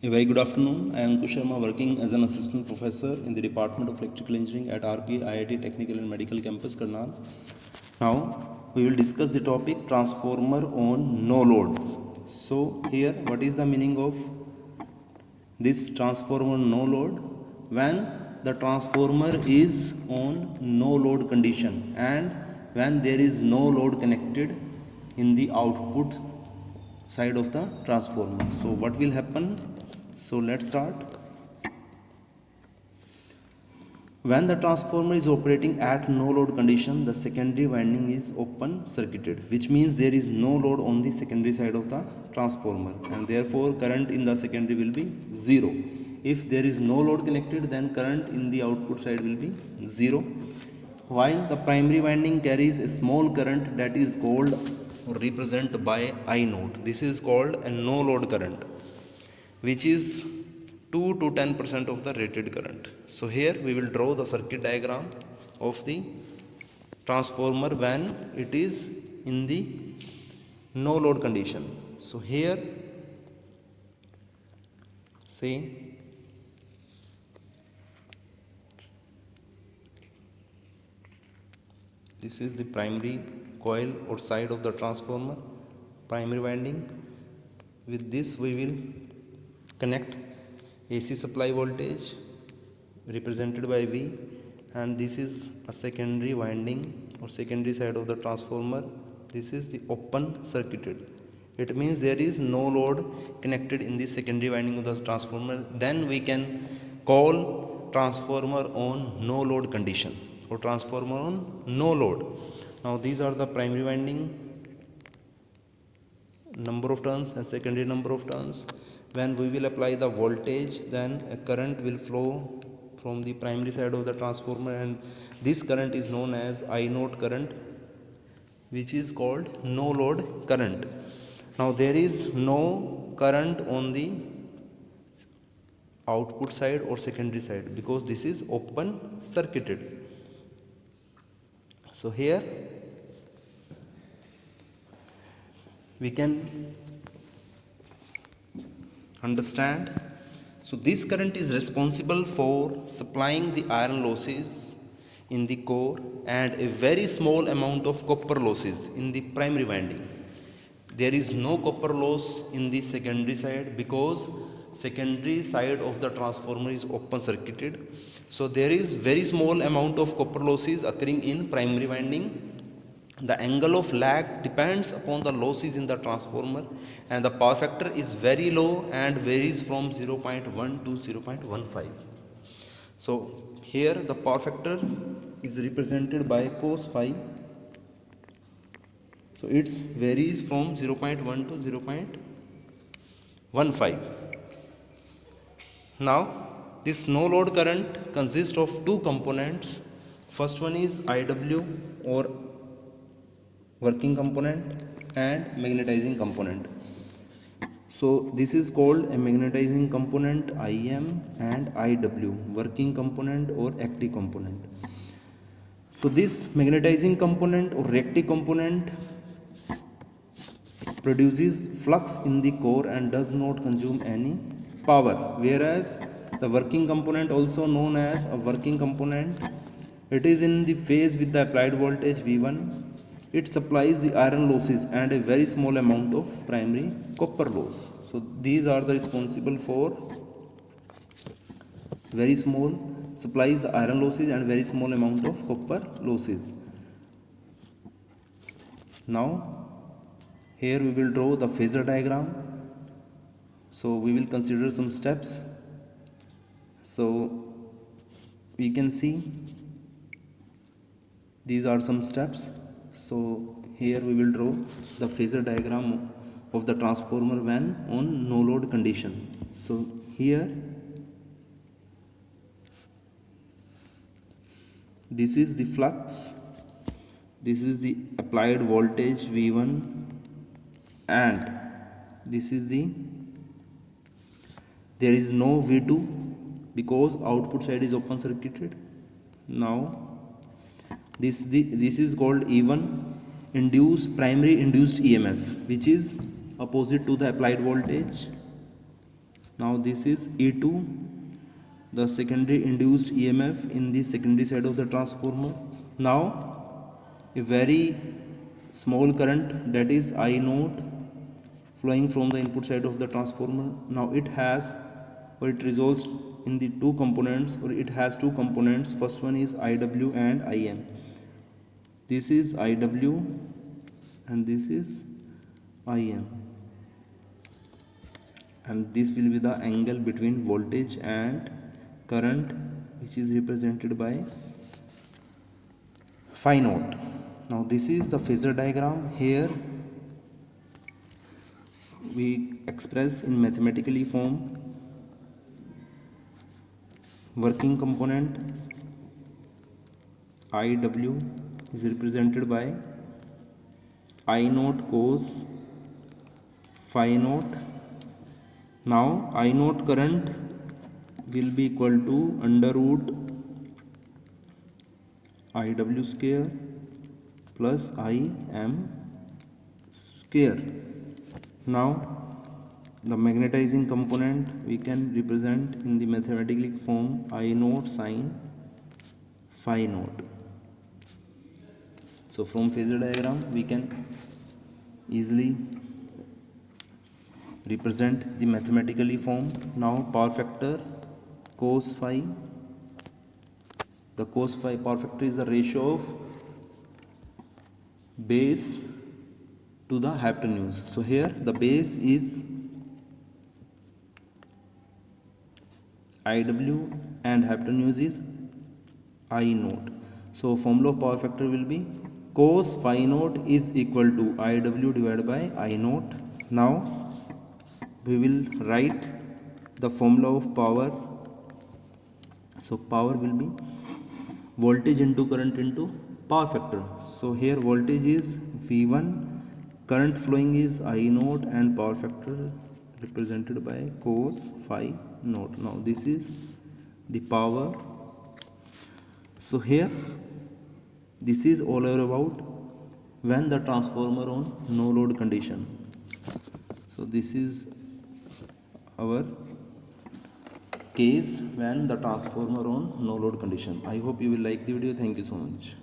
A very good afternoon. I am Ankush Sharma, working as an assistant professor in the Department of Electrical Engineering at RPA IIT Technical and Medical Campus, Karnal. Now, we will discuss the topic transformer on no load. So, here, what is the meaning of this transformer no load? When the transformer is on no load condition and when there is no load connected in the output side of the transformer. So, what will happen? So let's start. When the transformer is operating at no load condition, the secondary winding is open circuited, which means there is no load on the secondary side of the transformer, and therefore current in the secondary will be 0. If there is no load connected, then current in the output side will be 0. While the primary winding carries a small current that is called or represented by I naught. This is called a no load current, which is 2 to 10% of the rated current. So here we will draw the circuit diagram of the transformer when it is in the no load condition. So here, say this is the primary coil or side of the transformer, primary winding. With this we will connect AC supply voltage represented by V, and this is a secondary winding or secondary side of the transformer. This is the open circuited. It means there is no load connected in the secondary winding of the transformer. Then we can call transformer on no load condition or transformer on no load. Now these are the primary winding number of turns and secondary number of turns. When we will apply the voltage, then a current will flow from the primary side of the transformer, and this current is known as I naught current, which is called no load current. Now there is no current on the output side or secondary side because this is open circuited. So here we can understand. So this current is responsible for supplying the iron losses in the core and a very small amount of copper losses in the primary winding. There is no copper loss in the secondary side because secondary side of the transformer is open circuited. So there is very small amount of copper losses occurring in primary winding. The angle of lag depends upon the losses in the transformer, and the power factor is very low and varies from 0.1 to 0.15. So here the power factor is represented by cos phi. So it varies from 0.1 to 0.15. Now this no load current consists of two components. First one is IW or working component and magnetizing component. So this is called a magnetizing component IM and IW, working component or active component. So this magnetizing component or reactive component produces flux in the core and does not consume any power, whereas the working component, also known as a working component, it is in the phase with the applied voltage V1. It supplies the iron losses and a very small amount of primary copper loss. So these are the responsible for very small supplies the iron losses and very small amount of copper losses. Now here we will draw the phasor diagram. So we will consider some steps. So we can see these are some steps. So here we will draw the phasor diagram of the transformer when on no load condition. So here this is the flux, this is the applied voltage V1, and this is there is no V2 because output side is open circuited. Now this is called E1, primary induced EMF, which is opposite to the applied voltage. Now this is E2, the secondary induced EMF in the secondary side of the transformer. Now a very small current, that is I naught, flowing from the input side of the transformer. Now it has, or it resolves in the two components, or it has two components. First one is IW and IM. This is IW and this is IM, and this will be the angle between voltage and current, which is represented by phi naught. Now this is the phasor diagram. Here we express in mathematically form working component IW is represented by I naught cos phi naught. Now I naught current will be equal to under root IW square plus IM square. Now the magnetizing component we can represent in the mathematical form I naught sin phi naught. So from phasor diagram we can easily represent the mathematically form. Now power factor cos phi, the cos phi power factor is the ratio of base to the hypotenuse. So here the base is IW and hypotenuse is I naught. So formula of power factor will be cos phi naught is equal to IW divided by I naught. Now we will write the formula of power. So power will be voltage into current into power factor. So here voltage is V1, current flowing is I naught, and power factor represented by cos phi naught. Now this is the power. So here this is all about when the transformer on no load condition. So this is our case when the transformer on no load condition. I hope you will like the video. Thank you so much.